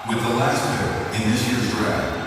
With the last pick in this year's draft.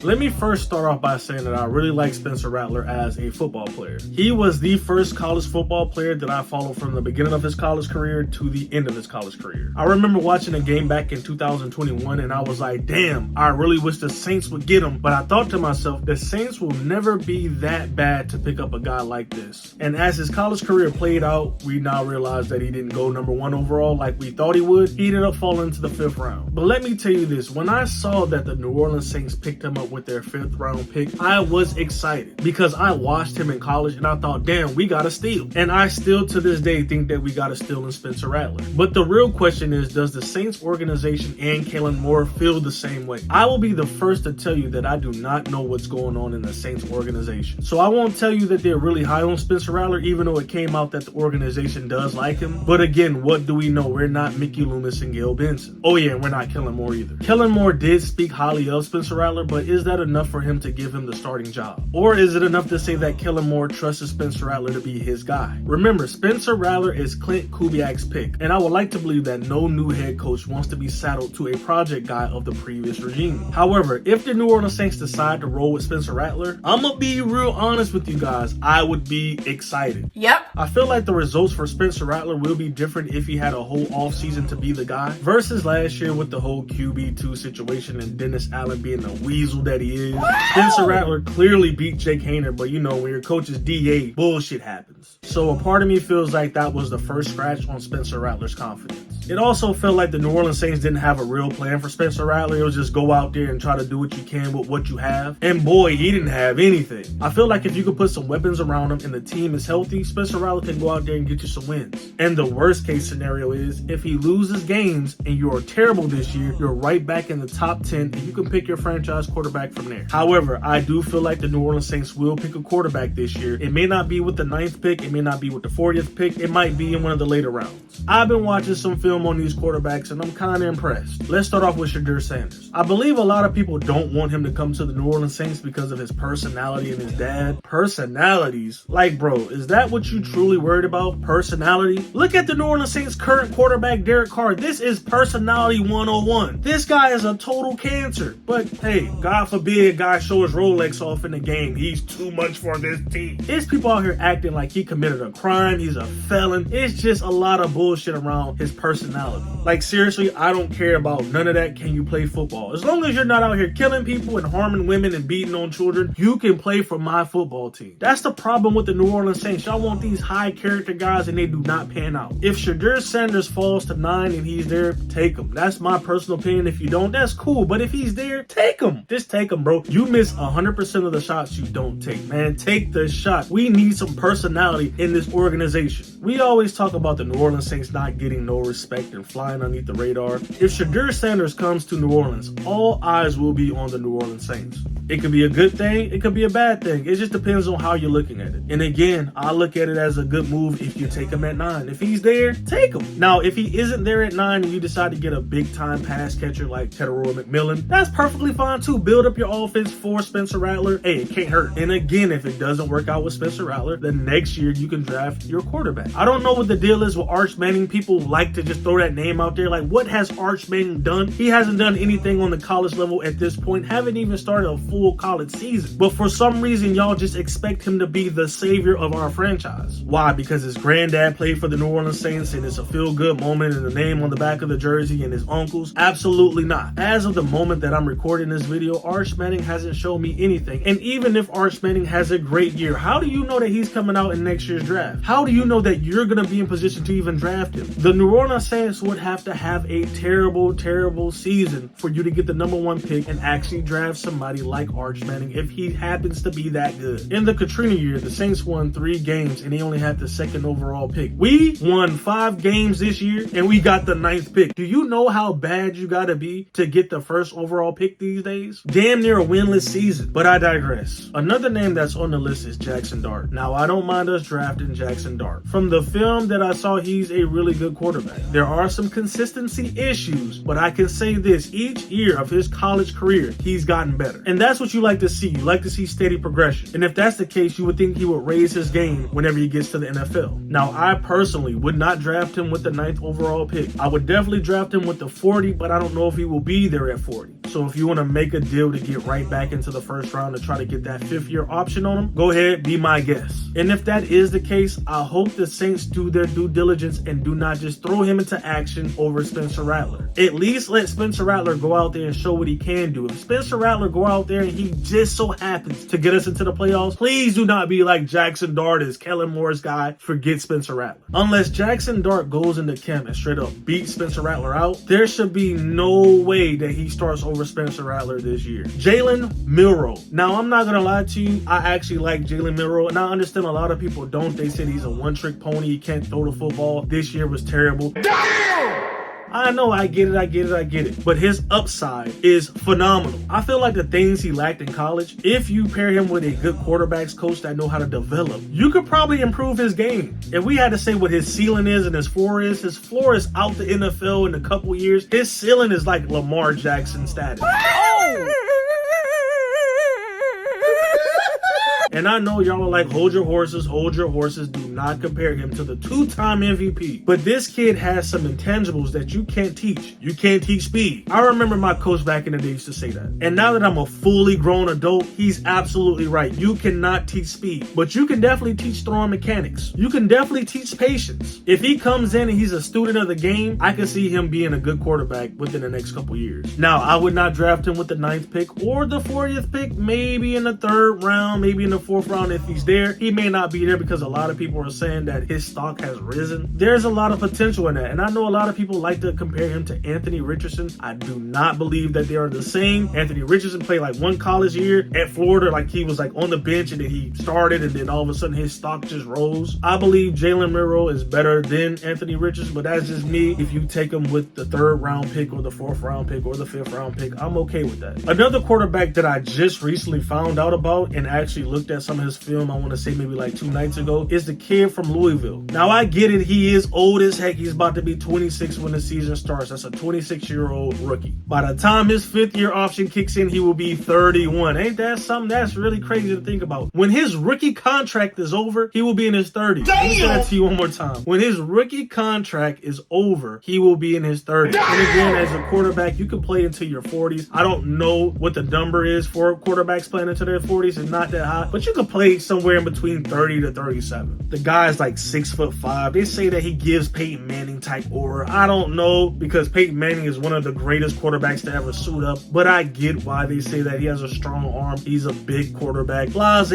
Let me first start off by saying that I really like Spencer Rattler as a football player. He was the first college football player that I followed from the beginning of his college career to the end of his college career. I remember watching a game back in 2021 and I was like, damn, I really wish the Saints would get him. But I thought to myself, the Saints will never be that bad to pick up a guy like this. And as his college career played out, we now realize that he didn't go number 1 overall like we thought he would. He ended up falling into the 5th round. But let me tell you this, when I saw that the New Orleans Saints picked him up with their 5th round pick, I was excited because I watched him in college and I thought, damn, we got a steal. And I still to this day think that we got a steal in Spencer Rattler. But the real question is, does the Saints organization and Jaylen Miro feel the same way? I will be the first to tell you that I do not know what's going on in the Saints organization. So I won't tell you that they're really high on Spencer Rattler, even though it came out that the organization does like him. But again, what do we know? We're not Mickey Loomis and Gail Benson. Oh yeah, and we're not Jaylen Miro either. Jaylen Miro did speak highly of Spencer Rattler, but is that enough for him to give him the starting job? Or is it enough to say that Jaylen Miro trusts Spencer Rattler to be his guy? Remember, Spencer Rattler is Clint Kubiak's pick, and I would like to believe that no new head coach wants to be saddled to a project guy of the previous regime. However, if the New Orleans Saints decide to roll with Spencer Rattler, I'm gonna be real honest with you guys, I would be excited. Yep. I feel like the results for Spencer Rattler will be different if he had a whole offseason to be the guy versus last year with the whole QB2 situation and Dennis Allen being the weasel that he is. Spencer Rattler clearly beat Jake Hayner, but you know, when your coach is DA, bullshit happens. So a part of me feels like that was the first scratch on Spencer Rattler's confidence. It also felt like the New Orleans Saints didn't have a real plan for Spencer Rattler. It was just go out there and try to do what you can with what you have. And boy, he didn't have anything. I feel like if you could put some weapons around him and the team is healthy, Spencer Rattler can go out there and get you some wins. And the worst case scenario is if he loses games and you are terrible this year, you're right back in the top 10 and you can pick your franchise quarterback from there. However, I do feel like the New Orleans Saints will pick a quarterback this year. It may not be with the 9th pick. It may not be with the 40th pick. It might be in one of the later rounds. I've been watching some film on these quarterbacks and I'm kind of impressed. Let's start off with Shadur Sanders. I believe a lot of people don't want him to come to the New Orleans Saints because of his personality and his dad. Personalities? Like, bro, is that what you truly worried about? Personality? Look at the New Orleans Saints current quarterback, Derek Carr. This is personality 101. This guy is a total cancer. But hey, God forbid guy show his Rolex off in the game. He's too much for this team. There's people out here acting like he committed a crime. He's a felon. It's just a lot of bullshit around his personality. Like seriously, I don't care about none of that. Can you play football? As long as you're not out here killing people and harming women and beating on children, you can play for my football team. That's the problem with the New Orleans Saints. Y'all want these high character guys and they do not pan out. If Shadur Sanders falls to 9 and he's there, take him. That's my personal opinion. If you don't, that's cool. But if he's there, take him. Just take him, bro. You miss 100% of the shots you don't take, man. Take the shot. We need some personality in this organization. We always talk about the New Orleans Saints not getting no respect and flying underneath the radar. If Shadur Sanders comes to New Orleans, all eyes will be on the New Orleans Saints. It could be a good thing, it could be a bad thing. It just depends on how you're looking at it. And again, I look at it as a good move if you take him at 9. If he's there, take him. Now, if he isn't there at 9 and you decide to get a big time pass catcher like Tedroy McMillan, that's perfectly fine too. Build up your offense for Spencer Rattler. Hey, it can't hurt. And again, if it doesn't work out with Spencer Rattler, then next year you can draft your quarterback. I don't know what the deal is with Arch Manning. People like to just throw that name out there. Like, what has Arch Manning done? He hasn't done anything on the college level at this point. Haven't even started a full college season. But for some reason, y'all just expect him to be the savior of our franchise. Why? Because his granddad played for the New Orleans Saints and it's a feel-good moment and the name on the back of the jersey and his uncles? Absolutely not. As of the moment that I'm recording this video, Arch Manning hasn't shown me anything. And even if Arch Manning has a great year, how do you know that he's coming out in next year's draft? How do you know that you're going to be in position to even draft him? The New Orleans Saints would have to have a terrible, terrible season for you to get the #1 pick and actually draft somebody like Arch Manning if he happens to be that good. In the Katrina year, the Saints won 3 games and they only had the 2nd overall pick. We won 5 games this year and we got the 9th pick. Do you know how bad you gotta be to get the 1st overall pick these days? Damn near a winless season. But I digress. Another name that's on the list is Jackson Dart. Now, I don't mind us drafting Jackson Dart. From the film that I saw, he's a really good quarterback. There are some consistency issues, but I can say this, each year of his college career, he's gotten better. And that's what you like to see. You like to see steady progression. And if that's the case, you would think he would raise his game whenever he gets to the NFL. Now, I personally would not draft him with the 9th overall pick. I would definitely draft him with the 40, but I don't know if he will be there at 40. So if you want to make a deal to get right back into the first round to try to get that 5th-year option on him, go ahead, be my guest. And if that is the case, I hope the Saints do their due diligence and do not just throw him into action over Spencer Rattler. At least let Spencer Rattler go out there and show what he can do. If Spencer Rattler go out there and he just so happens to get us into the playoffs, please do not be like Jackson Dart is Kellen Moore's guy. Forget Spencer Rattler. Unless Jackson Dart goes into camp and straight up beats Spencer Rattler out, there should be no way that he starts over Spencer Rattler this year. Jaylen Miro. Now, I'm not gonna lie to you, I actually like Jaylen Miro, and I understand a lot of people don't. They said he's a one-trick pony, he can't throw the football. This year was terrible. Damn! I know, I get it. But his upside is phenomenal. I feel like the things he lacked in college, if you pair him with a good quarterbacks coach that know how to develop, you could probably improve his game. If we had to say what his ceiling is and his floor is out the NFL in a couple years. His ceiling is like Lamar Jackson status. Oh! And I know y'all are like, hold your horses. Do not compare him to the 2-time MVP. But this kid has some intangibles that you can't teach. You can't teach speed. I remember my coach back in the day used to say that. And now that I'm a fully grown adult, he's absolutely right. You cannot teach speed, but you can definitely teach throwing mechanics. You can definitely teach patience. If he comes in and he's a student of the game, I can see him being a good quarterback within the next couple years. Now, I would not draft him with the 9th pick or the 40th pick, maybe in the 3rd round, maybe in the 4th round if he's there. He may not be there because a lot of people are saying that his stock has risen. There's a lot of potential in that, and I know a lot of people like to compare him to Anthony Richardson. I do not believe that they are the same. Anthony Richardson played like one college year at Florida, like he was like on the bench and then he started and then all of a sudden his stock just rose. I believe Jaylen Miro is better than Anthony Richardson, but that's just me. If you take him with the 3rd round pick or the 4th round pick or the 5th round pick, I'm okay with that. Another quarterback that I just recently found out about and actually looked at some of his film, I want to say maybe like 2 nights ago, is the kid from Louisville. Now, I get it. He is old as heck. He's about to be 26 when the season starts. That's a 26-year-old rookie. By the time his 5th-year option kicks in, he will be 31. Ain't that something? That's really crazy to think about. When his rookie contract is over, he will be in his 30s. Damn! Let me say that to you one more time. When his rookie contract is over, he will be in his 30s. Damn! And again, as a quarterback, you can play into your 40s. I don't know what the number is for quarterbacks playing into their 40s. It's not that high, but you can play somewhere in between 30 to 37. The guy's like 6'5". They say that he gives Peyton Manning type aura. I don't know, because Peyton Manning is one of the greatest quarterbacks to ever suit up, but I get why they say that. He has a strong arm. He's a big quarterback. Blase.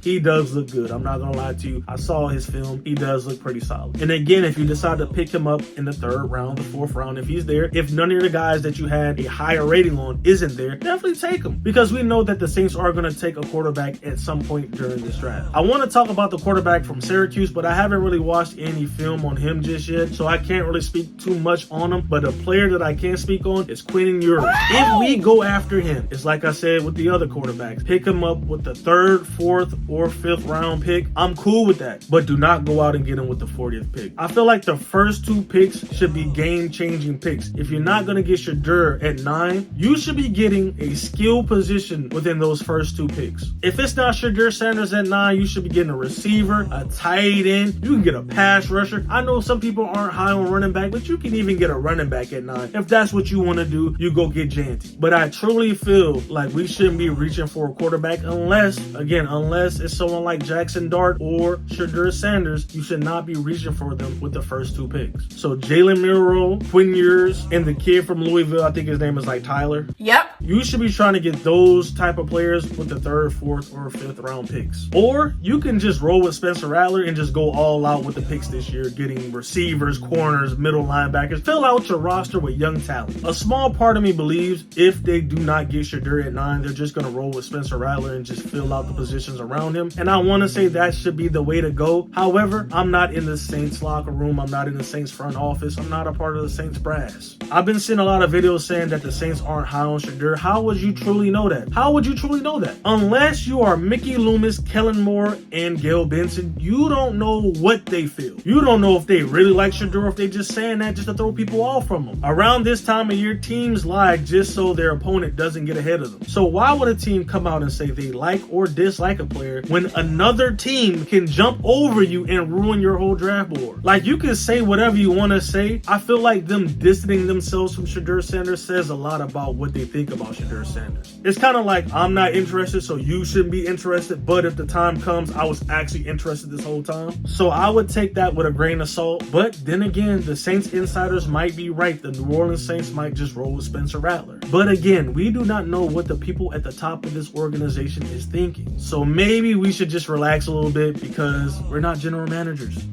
He does look good. I'm not gonna lie to you. I saw his film. He does look pretty solid. And again, if you decide to pick him up in the 3rd round, the 4th round, if he's there, if none of the guys that you had a higher rating on isn't there, definitely take him, because we know that the Saints are gonna take a quarterback at some point during this draft. I want to talk about the quarterback from Syracuse, but I haven't really watched any film on him just yet, so I can't really speak too much on him. But a player that I can speak on is Quentin Ewers. If we go after him, it's like I said with the other quarterbacks, pick him up with the 3rd, 4th, or 5th round pick. I'm cool with that, but do not go out and get him with the 40th pick. I feel like the first 2 picks should be game-changing picks. If you're not going to get Shadur at 9, you should be getting a skill position within those first 2 picks. If it's not Shadur Sanders at 9, you should be getting a receiver, a tight end. You can get a pass rusher. I know some people aren't high on running back, but you can even get a running back at 9. If that's what you want to do, you go get Janty. But I truly feel like we shouldn't be reaching for a quarterback unless it's someone like Jackson Dart or Shadur Sanders. You should not be reaching for them with the first 2 picks. So Jaylen Miro, Quentin Ewers, and the kid from Louisville, I think his name is like Tyler. Yep. You should be trying to get those type of players with the 3rd, 4th, or 5th round picks. Or you can just roll with Spencer Rattler and just go all out with the picks this year, getting receivers, corners, middle linebackers. Fill out your roster with young talent. A small part of me believes if they do not get Shadur at 9, they're just going to roll with Spencer Rattler and just fill out the positions around him. And I want to say that should be the way to go. However, I'm not in the Saints locker room. I'm not in the Saints front office. I'm not a part of the Saints brass. I've been seeing a lot of videos saying that the Saints aren't high on Shadur. How would you truly know that? How would you truly know that? Unless you are Mickey Loomis, Kellen Moore, and Gail Benson, you don't know what they feel. You don't know if they really like Shadur or if they just saying that just to throw people off from him. Around this time of year, teams lie just so their opponent doesn't get ahead of them. So why would a team come out and say they like or dislike a player when another team can jump over you and ruin your whole draft board? Like, you can say whatever you want to say. I feel like them distancing themselves from Shadur Sanders says a lot about what they think about Shadur Sanders. It's kind of like, I'm not interested, so you shouldn't be interested, but if the time comes, I was actually interested this whole time. So I would take that with a grain of salt. But then again, the Saints insiders might be right. The New Orleans Saints might just roll with Spencer Rattler. But again, we do not know what the people at the top of this organization is thinking. So maybe we should just relax a little bit because we're not general managers.